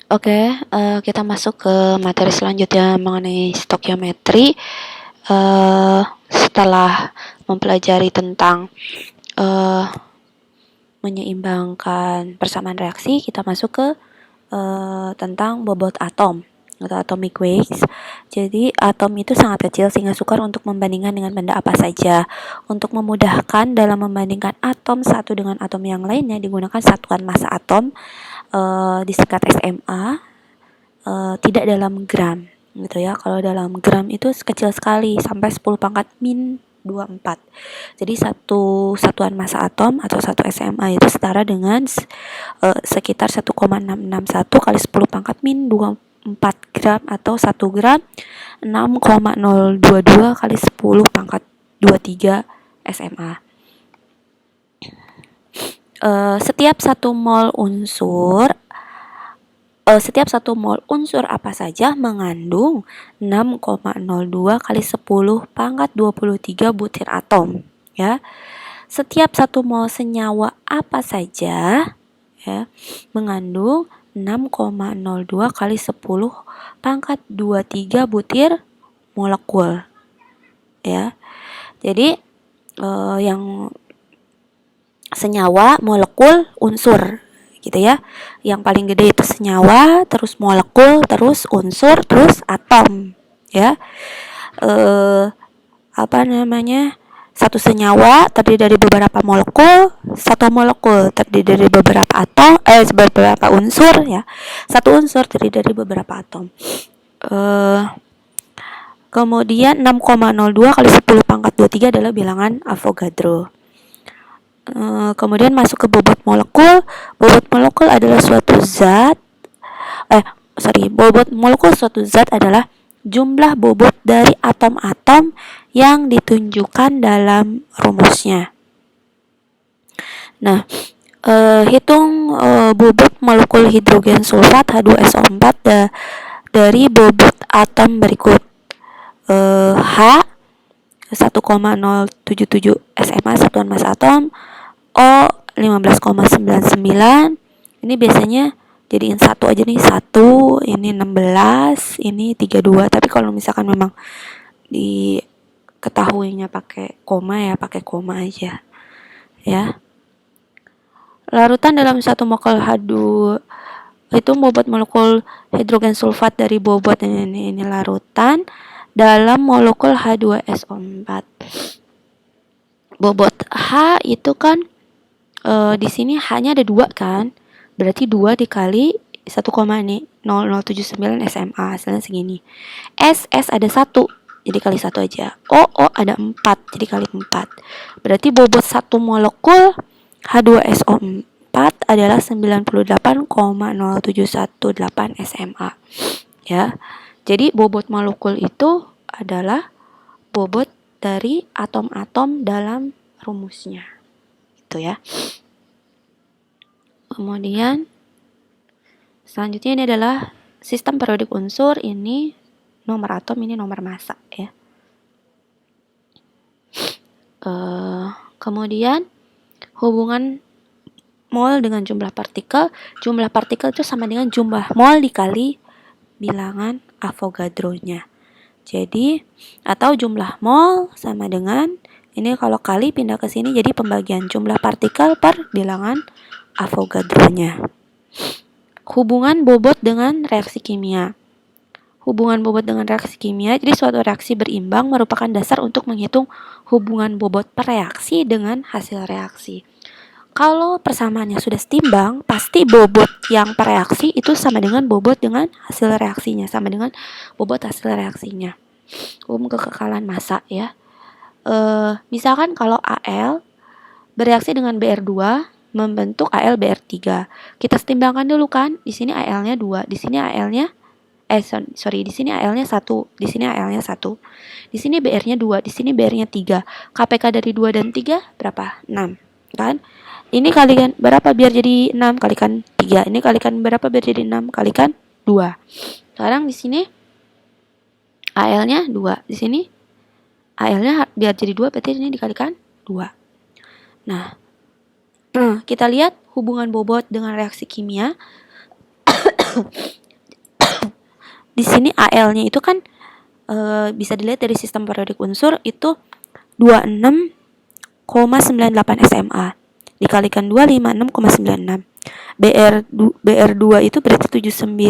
Oke, kita masuk ke materi selanjutnya mengenai stokiometri. Setelah mempelajari tentang uh, menyeimbangkan persamaan reaksi, kita masuk ke tentang bobot atom atau atomic weights. Jadi atom itu sangat kecil sehingga sukar untuk membandingkan dengan benda apa saja. Untuk memudahkan dalam membandingkan atom satu dengan atom yang lainnya digunakan satuan massa atom disingkat SMA, tidak dalam gram gitu ya. Kalau dalam gram itu kecil sekali sampai 10 pangkat min 24. Jadi satu satuan massa atom atau satu SMA itu setara dengan sekitar 1,661 kali 10 pangkat min 24 gram atau 1 gram 6,022 kali 10 pangkat 23 SMA. Setiap satu mol unsur apa saja mengandung 6,02 kali 10 pangkat 23 butir atom ya. Setiap satu mol senyawa apa saja ya mengandung 6,02 kali 10 pangkat 23 butir molekul ya. Jadi yang senyawa, molekul, unsur gitu ya. Yang paling gede itu senyawa, terus molekul, terus unsur, terus atom ya. Satu senyawa terdiri dari beberapa molekul, satu molekul terdiri dari beberapa atom, beberapa unsur ya. Satu unsur terdiri dari beberapa atom. Kemudian 6,02 kali 10 pangkat 23 adalah bilangan Avogadro. Kemudian masuk ke bobot molekul. Bobot molekul adalah suatu zat. Bobot molekul suatu zat adalah jumlah bobot dari atom-atom yang ditunjukkan dalam rumusnya. Nah, hitung bobot molekul hidrogen sulfat H2SO4 dari bobot atom berikut. H 1,077 SMA satuan massa atom, O 15,99. Ini biasanya jadiin satu aja nih, 1, ini 16, ini 32. Tapi kalau misalkan memang diketahuinya pakai koma ya, pakai koma aja ya. Larutan dalam satu molekul H2 itu bobot molekul hidrogen sulfat dari bobot ini larutan dalam molekul H2SO4. Bobot H itu kan di sini H-nya ada 2 kan, berarti 2 dikali 1,0079 SMA, hasilnya segini. S ada 1, jadi kali 1 aja. O ada 4, jadi kali 4. Berarti bobot satu molekul H2SO4 adalah 98,0718 SMA ya. Jadi bobot molekul itu adalah bobot dari atom-atom dalam rumusnya. Itu ya. Kemudian selanjutnya ini adalah sistem periodik unsur, ini nomor atom, ini nomor massa ya. Kemudian hubungan mol dengan jumlah partikel. Jumlah partikel itu sama dengan jumlah mol dikali bilangan Avogadro-nya. Jadi atau jumlah mol sama dengan ini, kalau kali pindah ke sini jadi pembagian jumlah partikel per bilangan Avogadro-nya. Hubungan bobot dengan reaksi kimia. Hubungan bobot dengan reaksi kimia, jadi suatu reaksi berimbang merupakan dasar untuk menghitung hubungan bobot per reaksi dengan hasil reaksi. Kalau persamaannya sudah setimbang, pasti bobot yang per reaksi itu sama dengan bobot dengan hasil reaksinya, sama dengan bobot hasil reaksinya. Kekekalan massa ya. Misalkan kalau Al bereaksi dengan Br2 membentuk AlBr3. Kita setimbangkan dulu kan. Di sini Al-nya 2, di sini Al-nya di sini Al-nya 1, di sini Al-nya 1. Di sini Br-nya 2, di sini Br-nya 3. KPK dari 2 dan 3 berapa? 6, kan? Ini kalikan berapa biar jadi 6? Kalikan 3. Ini kalikan berapa biar jadi 6? Kalikan 2. Sekarang di sini Al-nya 2. Di sini Al-nya biar jadi 2 berarti ini dikalikan 2. Nah, kita lihat hubungan bobot dengan reaksi kimia. di sini AL-nya itu kan bisa dilihat dari sistem periodik unsur itu 26,98 SMA dikalikan 2 56,96. BR2 itu berarti 904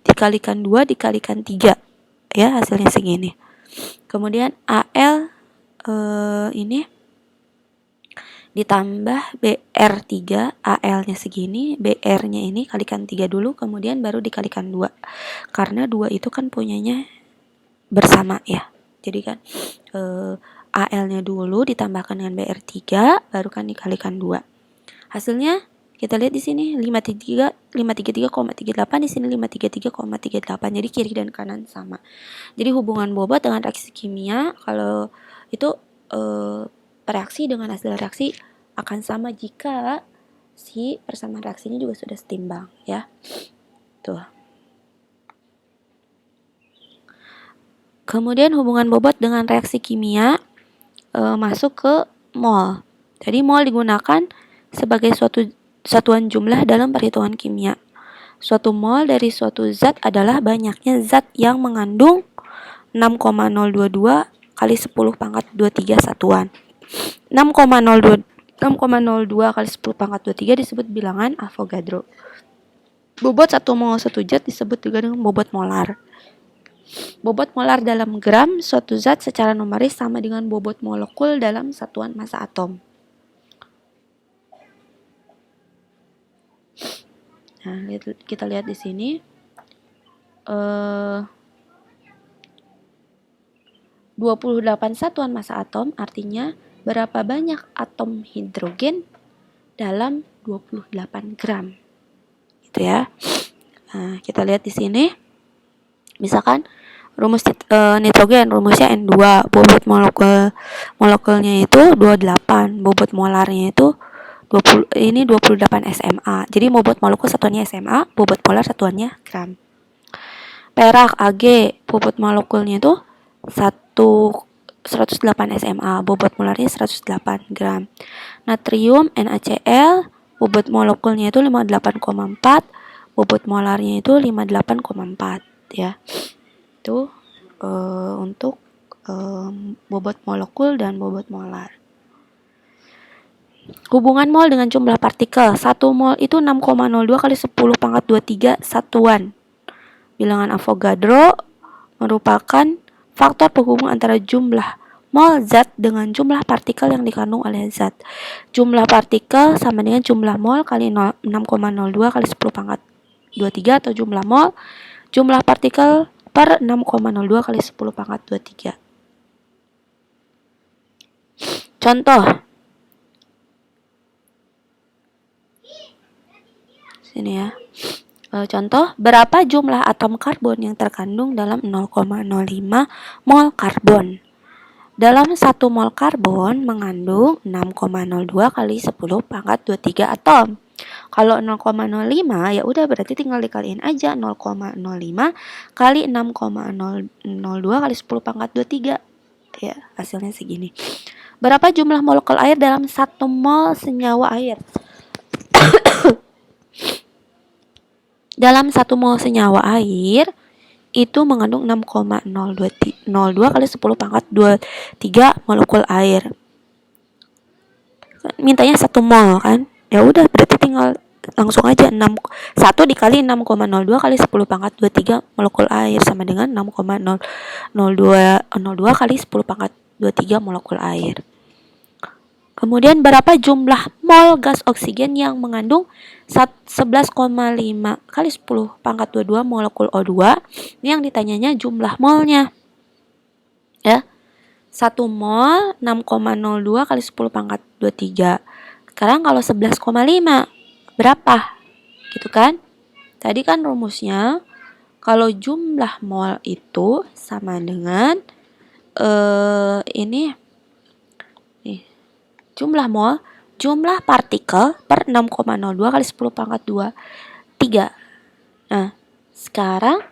dikalikan 2 dikalikan 3 ya, hasilnya segini. Kemudian AL ini ditambah BR3, AL-nya segini, BR-nya ini kalikan 3 dulu, kemudian baru dikalikan 2. Karena 2 itu kan punyanya bersama ya. Jadi kan AL-nya dulu ditambahkan dengan BR3, baru kan dikalikan 2. Hasilnya kita lihat di sini 533,38, di sini 533,38. Jadi kiri dan kanan sama. Jadi hubungan bobot dengan reaksi kimia kalau itu reaksi dengan hasil reaksi akan sama jika si persamaan reaksinya juga sudah setimbang ya. Tuh. Kemudian hubungan bobot dengan reaksi kimia masuk ke mol. Jadi mol digunakan sebagai suatu satuan jumlah dalam perhitungan kimia. Suatu mol dari suatu zat adalah banyaknya zat yang mengandung 6,022 kali 10 pangkat 23 satuan. 6,02 kali 10 pangkat 23 disebut bilangan Avogadro. Bobot 1 mol satu zat disebut juga dengan bobot molar. Bobot molar dalam gram suatu zat secara numeris sama dengan bobot molekul dalam satuan massa atom. Nah, kita lihat di sini. 28 satuan massa atom artinya berapa banyak atom hidrogen dalam 28 gram. Gitu ya. Nah, kita lihat di sini. Misalkan rumus nitrogen rumusnya N2, bobot molekulnya itu 28, bobot molarnya itu 28 SMA. Jadi bobot molekul satuannya SMA, bobot molar satuannya gram. Perak Ag, bobot molekulnya itu 108 SMA, bobot molarnya 108 gram. Natrium NaCl, bobot molekulnya itu 58,4, bobot molarnya itu 58,4 ya. Itu untuk bobot molekul dan bobot molar. Hubungan mol dengan jumlah partikel. 1 mol itu 6,02 kali 10 pangkat 23 satuan. Bilangan Avogadro merupakan faktor penghubung antara jumlah mol zat dengan jumlah partikel yang dikandung oleh zat. Jumlah partikel sama dengan jumlah mol kali 6,02 kali 10 pangkat 23 atau jumlah mol jumlah partikel per 6,02 kali 10 pangkat 23. Contoh. Sini ya. Contoh, berapa jumlah atom karbon yang terkandung dalam 0,05 mol karbon? Dalam 1 mol karbon mengandung 6,02 kali 10 pangkat 23 atom. Kalau 0,05 ya udah berarti tinggal dikaliin aja 0,05 kali 6,002 kali 10 pangkat 23. Ya, hasilnya segini. Berapa jumlah molekul air dalam 1 mol senyawa air? Dalam 1 mol senyawa air itu mengandung 6,002 kali 10 pangkat 23 molekul air. Mintanya 1 mol kan? Ya udah berarti tinggal langsung aja 1 dikali 6,02 kali 10 pangkat 23 molekul air sama dengan 6,002 kali 10 pangkat 23 molekul air. Kemudian berapa jumlah mol gas oksigen yang mengandung 11,5 kali 10 pangkat 22 molekul O2? Ini yang ditanyanya jumlah molnya. Ya. 1 mol 6,02 kali 10 pangkat 23. Sekarang kalau 11,5 berapa? Gitu kan? Tadi kan rumusnya kalau jumlah mol itu sama dengan ini nih. Jumlah mol, jumlah partikel per 6,02 kali 10 pangkat 23. Nah, sekarang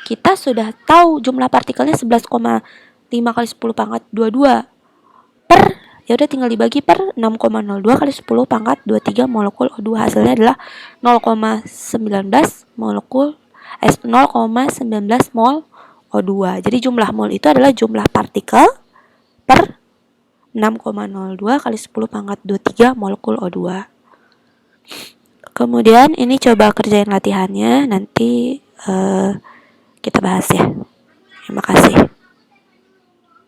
kita sudah tahu jumlah partikelnya 11,5 kali 10 pangkat 22 per, ya udah tinggal dibagi per 6,02 kali 10 pangkat 23 molekul O2. Hasilnya adalah 0,19 molekul 0,19 mol O2. Jadi jumlah mol itu adalah jumlah partikel per 6,02 kali 10 pangkat 23 molekul O2. Kemudian ini coba kerjain latihannya, nanti kita bahas ya. Terima kasih.